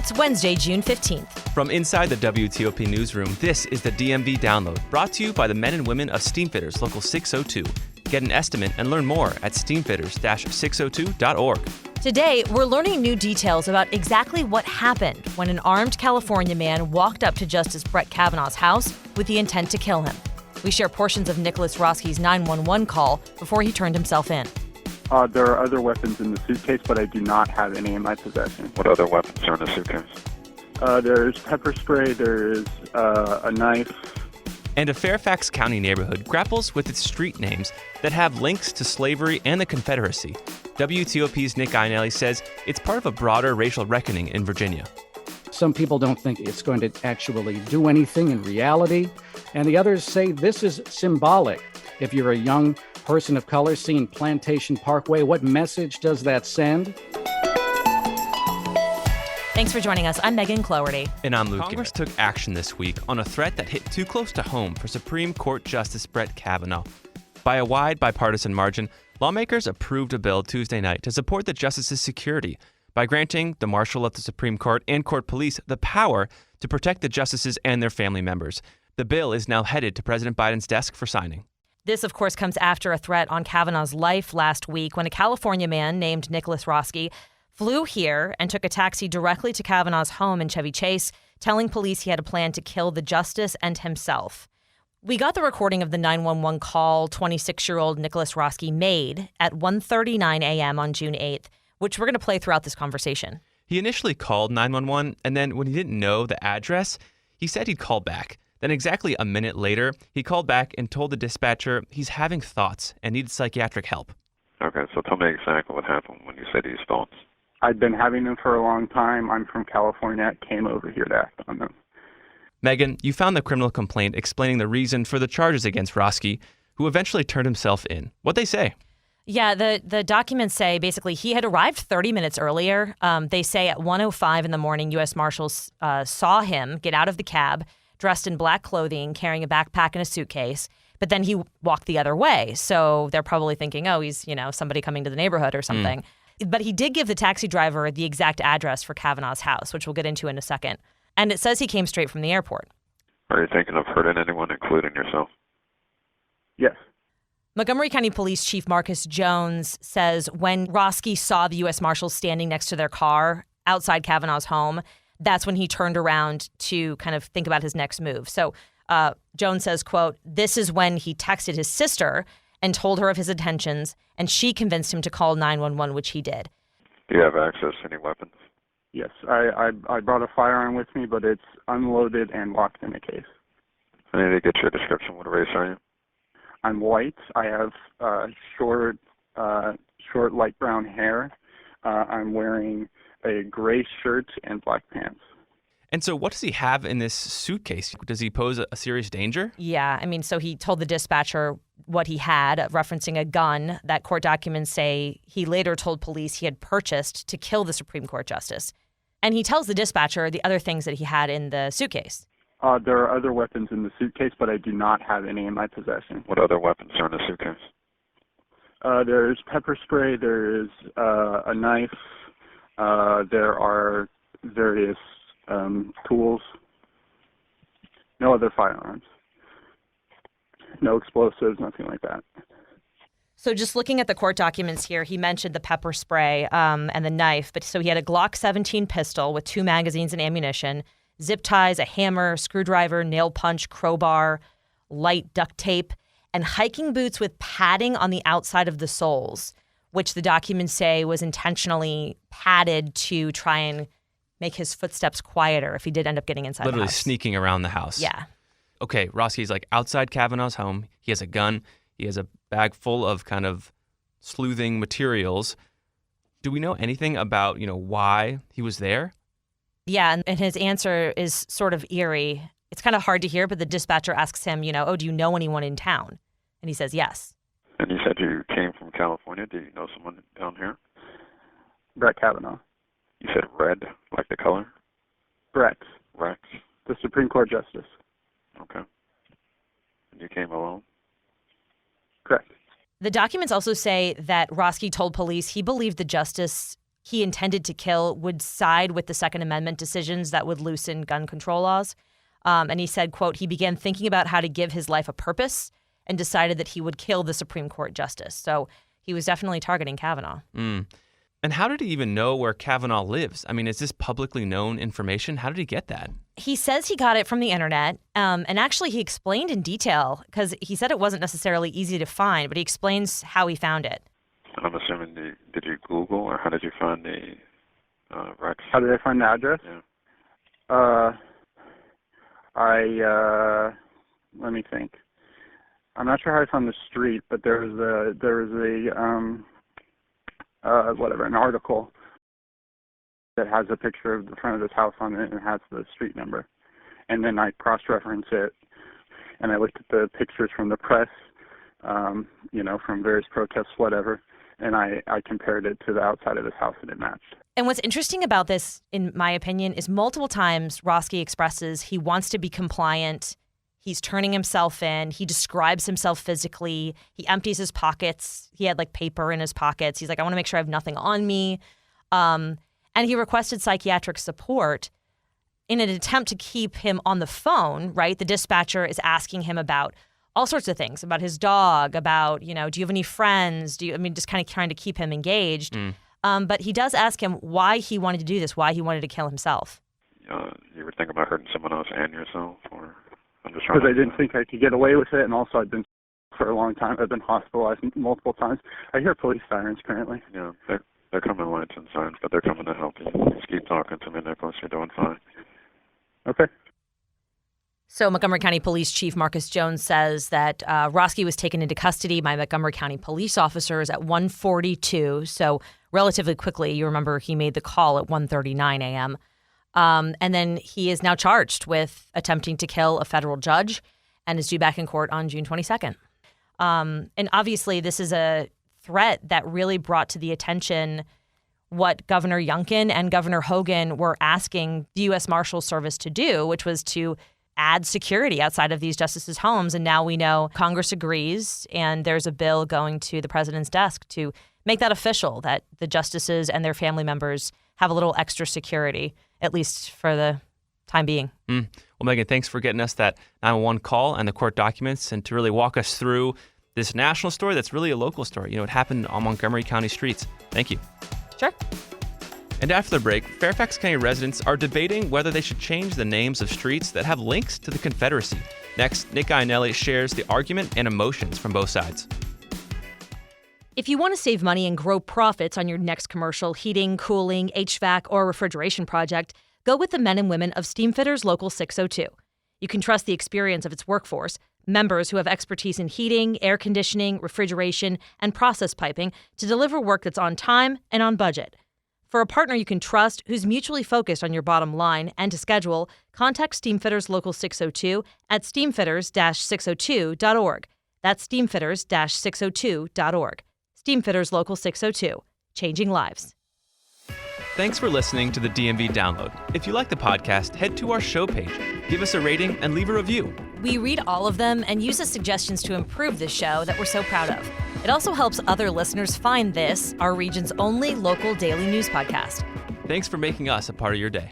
It's Wednesday, June 15th. From inside the WTOP newsroom, this is the DMV Download, brought to you by the men and women of Steamfitters Local 602. Get an estimate and learn more at steamfitters-602.org. Today, we're learning new details about exactly what happened when an armed California man walked up to Justice Brett Kavanaugh's house with the intent to kill him. We share portions of Nicholas Roske's 911 call before he turned himself in. There are other weapons in the suitcase, but I do not have any in my possession. What other weapons are in the suitcase? There's pepper spray, there's a knife. And a Fairfax County neighborhood grapples with its street names that have links to slavery and the Confederacy. WTOP's Nick Iannelli says it's part of a broader racial reckoning in Virginia. Some people don't think it's going to actually do anything in reality, and the others say this is symbolic. If you're a young person of color seeing Plantation Parkway, what message does that send? Thanks for joining us. I'm Megan Cloherty. And I'm Luke. Congress took action this week on a threat that hit too close to home for Supreme Court Justice Brett Kavanaugh. By a wide bipartisan margin, lawmakers approved a bill Tuesday night to support the justice's security by granting the Marshal of the Supreme Court and court police the power to protect the justices and their family members. The bill is now headed to President Biden's desk for signing. This, of course, comes after a threat on Kavanaugh's life last week when a California man named Nicholas Roske flew here and took a taxi directly to Kavanaugh's home in Chevy Chase, telling police he had a plan to kill the justice and himself. We got the recording of the 911 call 26-year-old Nicholas Roske made at 1:39 a.m. on June 8th, which we're going to play throughout this conversation. He initially called 911, and then when he didn't know the address, he said he'd call back. Then exactly a minute later, he called back and told the dispatcher he's having thoughts and needs psychiatric help. Okay, so tell me exactly what happened when you said these thoughts. I'd been having them for a long time. I'm from California. I came over here to act on them. Megan, you found the criminal complaint explaining the reason for the charges against Roske, who eventually turned himself in. What'd they say? Yeah, the documents say basically he had arrived 30 minutes earlier. They say at 1:05 in the morning, U.S. Marshals saw him get out of the cab, dressed in black clothing, carrying a backpack and a suitcase. But then he walked the other way. So they're probably thinking, oh, he's, somebody coming to the neighborhood or something. But he did give the taxi driver the exact address for Kavanaugh's house, which we'll get into in a second. And it says he came straight from the airport. Are you thinking of hurting anyone, including yourself? Yes. Montgomery County Police Chief Marcus Jones says when Roske saw the U.S. Marshals standing next to their car outside Kavanaugh's home, that's when he turned around to kind of think about his next move. So Jones says, quote, this is when he texted his sister and told her of his intentions, and she convinced him to call 911, which he did. Do you have access to any weapons? Yes, I brought a firearm with me, but it's unloaded and locked in a case. I need to get your description. What race are you? I'm white. I have short light brown hair. I'm wearing a gray shirt and black pants. And so what does he have in this suitcase? Does he pose a serious danger? Yeah, so he told the dispatcher what he had, referencing a gun that court documents say he later told police he had purchased to kill the Supreme Court justice. And he tells the dispatcher the other things that he had in the suitcase. There are other weapons in the suitcase, but I do not have any in my possession. What other weapons are in the suitcase? There's pepper spray, there's a knife, there are various tools, no other firearms, no explosives, nothing like that. So just looking at the court documents here, he mentioned the pepper spray and the knife. But so he had a Glock 17 pistol with 2 magazines and ammunition, zip ties, a hammer, screwdriver, nail punch, crowbar, light duct tape, and hiking boots with padding on the outside of the soles, which the documents say was intentionally padded to try and make his footsteps quieter if he did end up getting inside the house. Literally sneaking around the house. Yeah. Okay, Roske's like outside Kavanaugh's home. He has a gun. He has a bag full of kind of sleuthing materials. Do we know anything about, why he was there? Yeah, and his answer is sort of eerie. It's kind of hard to hear, but the dispatcher asks him, oh, do you know anyone in town? And he says yes. And you said you came from California. Do you know someone down here? Brett Kavanaugh. You said red, like the color? Brett. Rex? The Supreme Court Justice. Okay. And you came alone? Correct. The documents also say that Roske told police he believed the justice he intended to kill would side with the Second Amendment decisions that would loosen gun control laws. And he said, quote, he began thinking about how to give his life a purpose and decided that he would kill the Supreme Court justice. So he was definitely targeting Kavanaugh. And how did he even know where Kavanaugh lives? I mean, is this publicly known information? How did he get that? He says he got it from the internet. And actually, he explained in detail, because he said it wasn't necessarily easy to find, but he explains how he found it. I'm assuming, did you Google, or how did you find the Rex? How did I find the address? Yeah. Let me think. I'm not sure how I found the street, but there was an article that has a picture of the front of his house on it and has the street number. And then I cross-reference it, and I looked at the pictures from the press, from various protests, whatever, and I compared it to the outside of his house, and it matched. And what's interesting about this, in my opinion, is multiple times Roske expresses he wants to be compliant. He's turning himself in. He describes himself physically. He empties his pockets. He had paper in his pockets. He's like, I want to make sure I have nothing on me. And he requested psychiatric support in an attempt to keep him on the phone, right? The dispatcher is asking him about all sorts of things, about his dog, about, do you have any friends? Just kind of trying to keep him engaged. But he does ask him why he wanted to do this, why he wanted to kill himself. You were thinking about hurting someone else and yourself, or? Because I didn't think I could get away with it, and also I've been for a long time. I've been hospitalized multiple times. I hear police sirens currently. Yeah, they're coming lights and signs, but they're coming to help you. Just keep talking to me, Nicholas. You're doing fine. Okay. So Montgomery County Police Chief Marcus Jones says that Roske was taken into custody by Montgomery County police officers at 1:42. So relatively quickly, you remember he made the call at 1:39 a.m. And then he is now charged with attempting to kill a federal judge and is due back in court on June 22nd. And obviously, this is a threat that really brought to the attention what Governor Youngkin and Governor Hogan were asking the U.S. Marshals Service to do, which was to add security outside of these justices' homes. And now we know Congress agrees, and there's a bill going to the president's desk to make that official, that the justices and their family members have a little extra security, at least for the time being. Well, Megan, thanks for getting us that 911 call and the court documents, and to really walk us through this national story that's really a local story. It happened on Montgomery County streets. Thank you. Sure. And after the break, Fairfax County residents are debating whether they should change the names of streets that have links to the Confederacy. Next, Nick Iannelli shares the argument and emotions from both sides. If you want to save money and grow profits on your next commercial, heating, cooling, HVAC, or refrigeration project, go with the men and women of Steamfitters Local 602. You can trust the experience of its workforce, members who have expertise in heating, air conditioning, refrigeration, and process piping to deliver work that's on time and on budget. For a partner you can trust who's mutually focused on your bottom line and to schedule, contact Steamfitters Local 602 at steamfitters-602.org. That's steamfitters-602.org. Steamfitters Local 602, changing lives. Thanks for listening to the DMV Download. If you like the podcast, head to our show page, give us a rating, and leave a review. We read all of them and use as suggestions to improve the show that we're so proud of. It also helps other listeners find this, our region's only local daily news podcast. Thanks for making us a part of your day.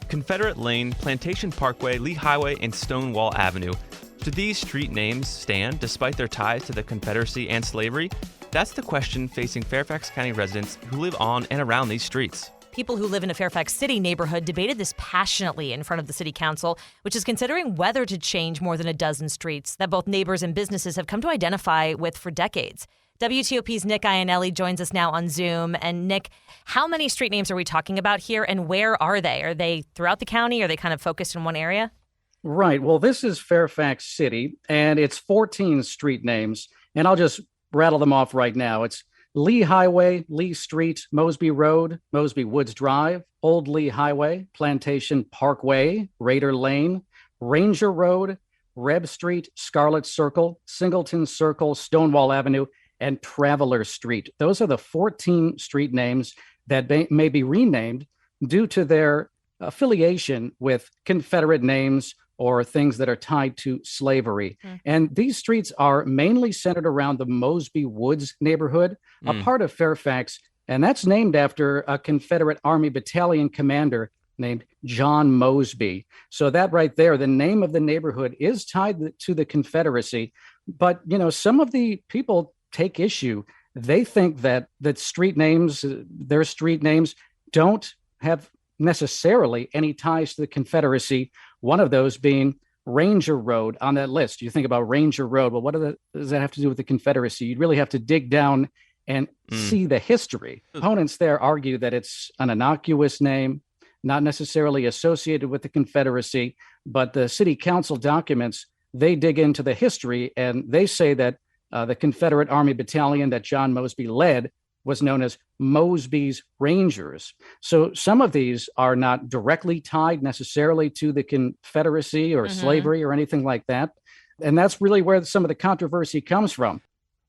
Confederate Lane, Plantation Parkway, Lee Highway, and Stonewall Avenue. Do these street names stand despite their ties to the Confederacy and slavery? That's the question facing Fairfax County residents who live on and around these streets. People who live in a Fairfax City neighborhood debated this passionately in front of the city council, which is considering whether to change more than a dozen streets that both neighbors and businesses have come to identify with for decades. WTOP's Nick Iannelli joins us now on Zoom. And Nick, how many street names are we talking about here, and where are they? Are they throughout the county? Are they kind of focused in one area? Right. Well, this is Fairfax City, and it's 14 street names, and I'll just rattle them off right now. It's Lee Highway, Lee Street, Mosby Road, Mosby Woods Drive, Old Lee Highway, Plantation Parkway, Raider Lane, Ranger Road, Reb Street, Scarlet Circle, Singleton Circle, Stonewall Avenue, and Traveler Street. Those are the 14 street names that may be renamed due to their affiliation with Confederate names or things that are tied to slavery. And these streets are mainly centered around the Mosby Woods neighborhood, a part of Fairfax And that's named after a Confederate Army battalion commander named John Mosby. So that right there, the name of the neighborhood is tied to the Confederacy. But, some of the people take issue. They think that street names, their street names, don't have necessarily any ties to the Confederacy. One of those being Ranger Road on that list. You think about Ranger Road. Well, what does that have to do with the Confederacy? You'd really have to dig down and see the history. Opponents there argue that it's an innocuous name, not necessarily associated with the Confederacy, but the city council documents, they dig into the history, and they say that the Confederate Army Battalion that John Mosby led was known as Mosby's Rangers. So some of these are not directly tied necessarily to the Confederacy or slavery or anything like that. And that's really where some of the controversy comes from.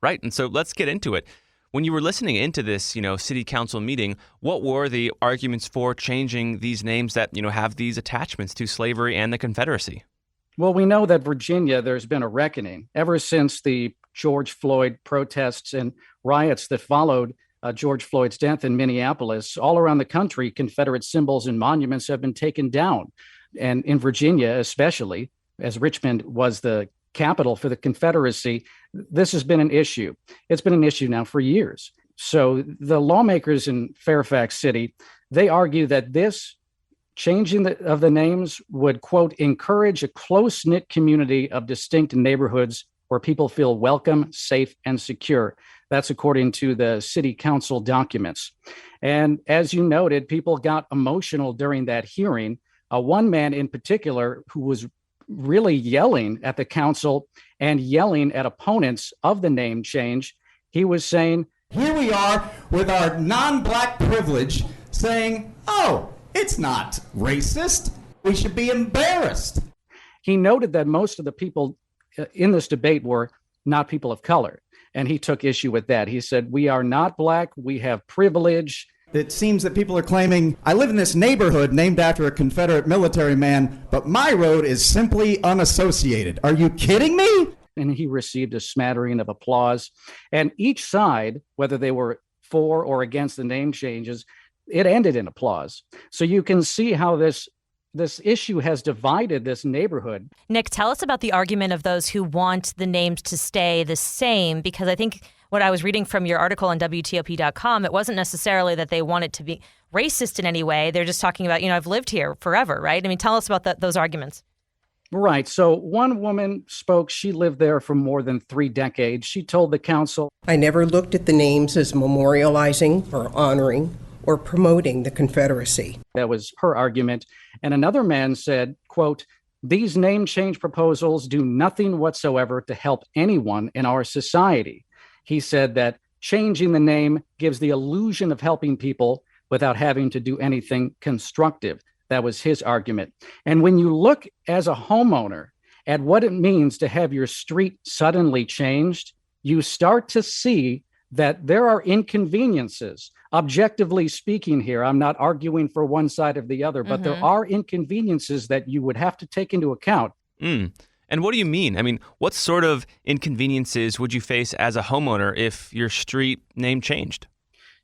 Right. And so let's get into it. When you were listening into this, city council meeting, what were the arguments for changing these names that, have these attachments to slavery and the Confederacy? Well, we know that Virginia, there's been a reckoning ever since the George Floyd protests and riots that followed George Floyd's death in Minneapolis. All around the country, Confederate symbols and monuments have been taken down. And in Virginia, especially, as Richmond was the capital for the Confederacy, this has been an issue. It's been an issue now for years. So the lawmakers in Fairfax City, they argue that this changing of the names would, quote, encourage a close-knit community of distinct neighborhoods where people feel welcome, safe, and secure. That's according to the city council documents. And as you noted, people got emotional during that hearing. One man in particular who was really yelling at the council and yelling at opponents of the name change, he was saying, "Here we are with our non-black privilege saying, oh, it's not racist. We should be embarrassed." He noted that most of the people in this debate were not people of color, and he took issue with that. He said, "We are not black. We have privilege." It seems that people are claiming, I live in this neighborhood named after a Confederate military man, but my road is simply unassociated. Are you kidding me? And he received a smattering of applause. And each side, whether they were for or against the name changes, it ended in applause. So you can see how this issue has divided this neighborhood. Nick, tell us about the argument of those who want the names to stay the same, because I think what I was reading from your article on WTOP.com, it wasn't necessarily that they want it to be racist in any way. They're just talking about, I've lived here forever, right? I mean, tell us about those arguments. Right. So one woman spoke. She lived there for more than 3 decades. She told the council, "I never looked at the names as memorializing or honoring or promoting the Confederacy." That was her argument. And another man said, quote, "These name change proposals do nothing whatsoever to help anyone in our society." He said that changing the name gives the illusion of helping people without having to do anything constructive. That was his argument. And when you look as a homeowner at what it means to have your street suddenly changed, you start to see that there are inconveniences. Objectively speaking here, I'm not arguing for one side or the other, but there are inconveniences that you would have to take into account. And what do you mean? I mean, what sort of inconveniences would you face as a homeowner if your street name changed?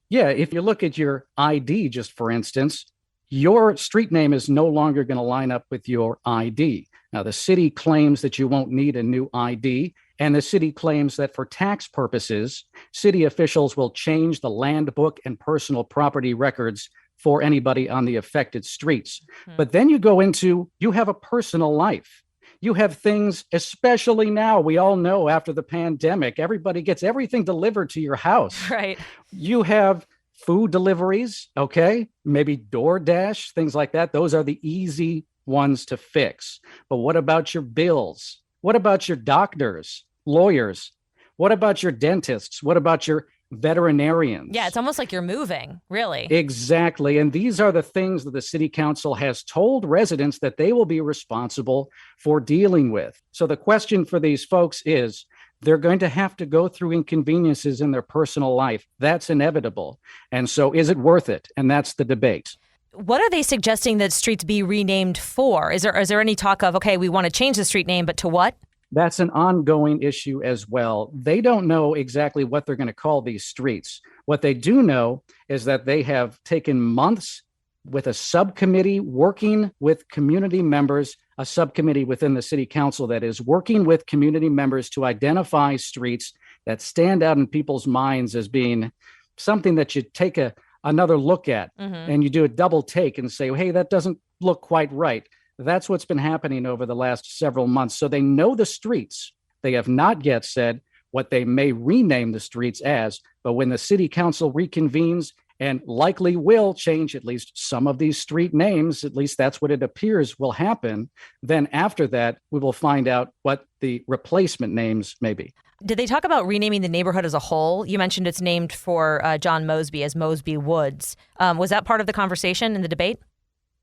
Yeah, if you look at your ID, just for instance, your street name is no longer going to line up with your ID. Now, the city claims that you won't need a new ID, and the city claims that for tax purposes, city officials will change the land book and personal property records for anybody on the affected streets. But then you have a personal life. You have things, especially now, we all know after the pandemic, everybody gets everything delivered to your house. Right. You have food deliveries, okay? Maybe DoorDash, things like that. Those are the easy ones to fix. But what about your bills? What about your doctors, lawyers? What about your dentists? What about your veterinarians? Yeah, it's almost like you're moving, really. Exactly. And these are the things that the city council has told residents that they will be responsible for dealing with. So the question for these folks is, they're going to have to go through inconveniences in their personal life. That's inevitable. And so is it worth it? And that's the debate. What are they suggesting that streets be renamed for? Is there any talk of, okay, we want to change the street name, but to what? That's an ongoing issue as well. They don't know exactly what they're going to call these streets. What they do know is that they have taken months with a subcommittee working with community members, a subcommittee within the city council that is working with community members to identify streets that stand out in people's minds as being something that you take another look at and you do a double take and say, hey, that doesn't look quite right. That's what's been happening over the last several months. So they know the streets. They have not yet said what they may rename the streets as, but when the city council reconvenes and likely will change at least some of these street names, at least that's what it appears will happen, then after that, we will find out what the replacement names may be. Did they talk about renaming the neighborhood as a whole? You mentioned it's named for John Mosby as Mosby Woods. Was that part of the conversation in the debate?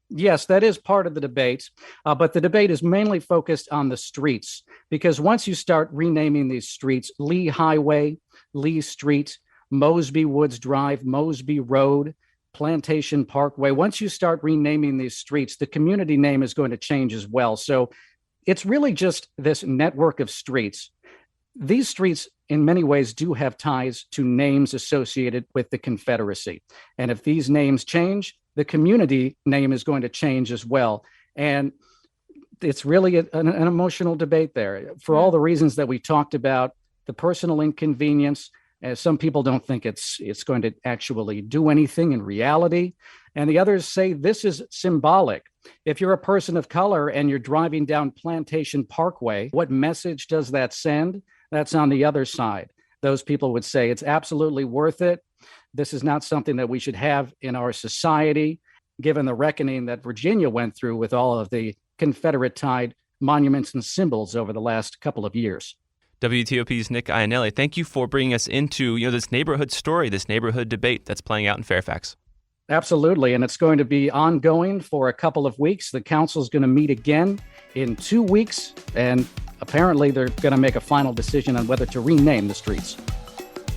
Yes, that is part of the debate, but the debate is mainly focused on the streets, because once you start renaming these streets, Lee Highway, Lee Street, Mosby Woods Drive, Mosby Road, Plantation Parkway, once you start renaming these streets, the community name is going to change as well. So it's really just this network of streets. These streets, in many ways, do have ties to names associated with the Confederacy. And if these names change, the community name is going to change as well. And it's really an emotional debate there for all the reasons that we talked about, the personal inconvenience. Some people don't think it's going to actually do anything in reality. And the others say this is symbolic. If you're a person of color and you're driving down Plantation Parkway, what message does that send? That's on the other side. Those people would say it's absolutely worth it. This is not something that we should have in our society, given the reckoning that Virginia went through with all of the Confederate-tied monuments and symbols over the last couple of years. WTOP's Nick Iannelli, thank you for bringing us into this neighborhood story, this neighborhood debate that's playing out in Fairfax. Absolutely, and it's going to be ongoing for a couple of weeks. The council is going to meet again in 2 weeks, and apparently they're going to make a final decision on whether to rename the streets.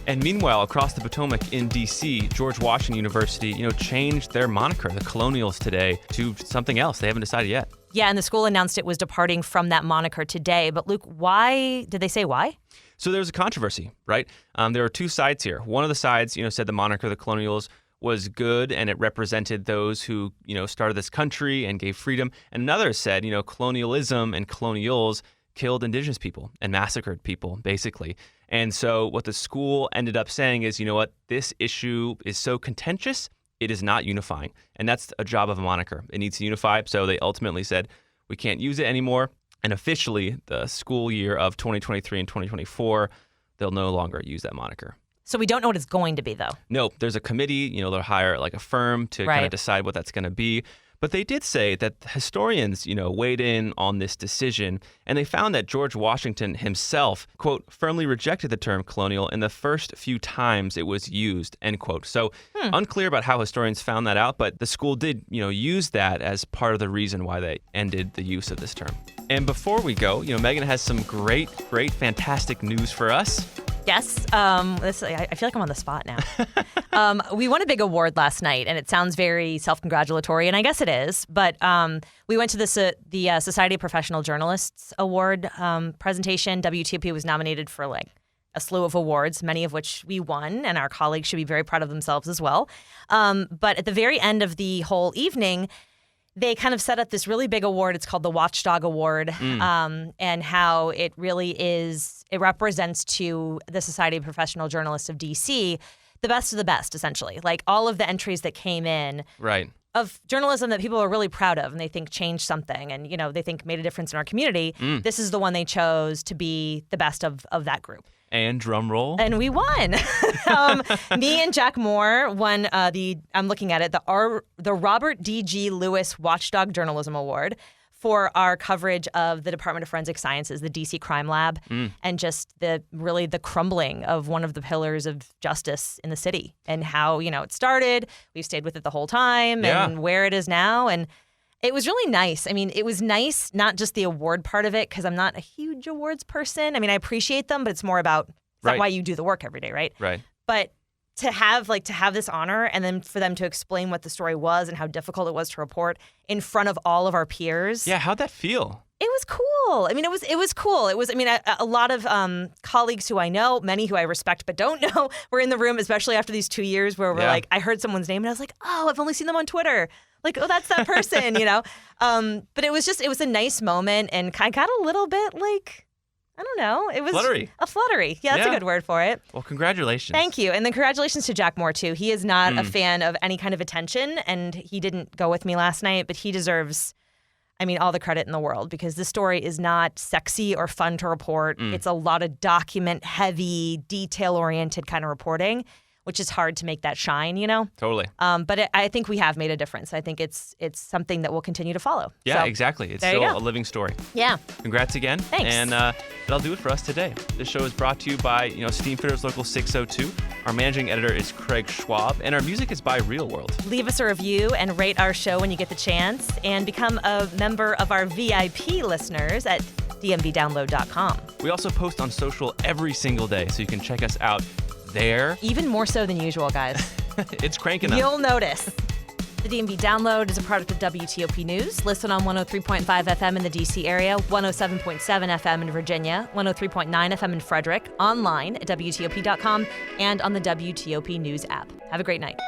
And meanwhile, across the Potomac in D.C., George Washington University, changed their moniker, the Colonials, today to something else. They haven't decided yet. Yeah, and the school announced it was departing from that moniker today. But Luke, why did they say why? So there's a controversy, right? There are two sides here. One of the sides, said the moniker, the Colonials, was good and it represented those who, started this country and gave freedom. And another said, colonialism and colonials killed indigenous people and massacred people, basically. And so what the school ended up saying is, this issue is so contentious, it is not unifying. And that's a job of a moniker. It needs to unify. So they ultimately said, we can't use it anymore. And officially, the school year of 2023 and 2024, they'll no longer use that moniker. So we don't know what it's going to be, though. No, there's a committee, they'll hire like a firm to kind of decide what that's going to be. But they did say that historians, weighed in on this decision, and they found that George Washington himself, quote, firmly rejected the term colonial in the first few times it was used, end quote. So unclear about how historians found that out, but the school did, use that as part of the reason why they ended the use of this term. And before we go, Megan has some great, fantastic news for us. Yes. I feel like I'm on the spot now. We won a big award last night, and it sounds very self-congratulatory, and I guess it is. But we went to the Society of Professional Journalists Award presentation. WTOP was nominated for a slew of awards, many of which we won, and our colleagues should be very proud of themselves as well. But at the very end of the whole evening, they kind of set up this really big award. It's called the Watchdog Award, and how it really is, it represents to the Society of Professional Journalists of D.C. the best of the best, essentially. Like all of the entries that came in of journalism that people are really proud of and they think changed something and, they think made a difference in our community. This is the one they chose to be the best of that group. And drum roll. And we won. Me and Jack Moore won I'm looking at it, the Robert D.G. Lewis Watchdog Journalism Award for our coverage of the Department of Forensic Sciences, the DC Crime Lab, and just the crumbling of one of the pillars of justice in the city and how, it started. We've stayed with it the whole time and where it is now. And it was really nice. I mean, it was nice, not just the award part of it, because I'm not a huge awards person. I mean, I appreciate them, but it's more about why you do the work every day, right? Right. But to have this honor and then for them to explain what the story was and how difficult it was to report in front of all of our peers. Yeah, how'd that feel? It was cool. I mean, it was cool. It was, I mean, a lot of colleagues who I know, many who I respect but don't know, were in the room, especially after these 2 years where we're like, I heard someone's name and I was like, oh, I've only seen them on Twitter. Like, oh, that's that person, But it was a nice moment, and I got a little bit like, I don't know. It was fluttery. A fluttery. Yeah, that's a good word for it. Well, congratulations. Thank you. And then congratulations to Jack Moore, too. He is not a fan of any kind of attention, and he didn't go with me last night, but he deserves, all the credit in the world, because this story is not sexy or fun to report. It's a lot of document-heavy, detail-oriented kind of reporting, which is hard to make that shine, Totally. But I think we have made a difference. I think it's something that we'll continue to follow. Yeah, So, exactly. It's there you still go. a living story. Yeah. Congrats again. Thanks. And that'll do it for us today. This show is brought to you by, Steamfitters Local 602. Our managing editor is Craig Schwab, and our music is by Real World. Leave us a review and rate our show when you get the chance, and become a member of our VIP listeners at dmbdownload.com. We also post on social every single day, so you can check us out there. Even more so than usual, guys. It's cranking up. You'll notice. The DMV Download is a product of WTOP News. Listen on 103.5 FM in the D.C. area, 107.7 FM in Virginia, 103.9 FM in Frederick, online at WTOP.com, and on the WTOP News app. Have a great night.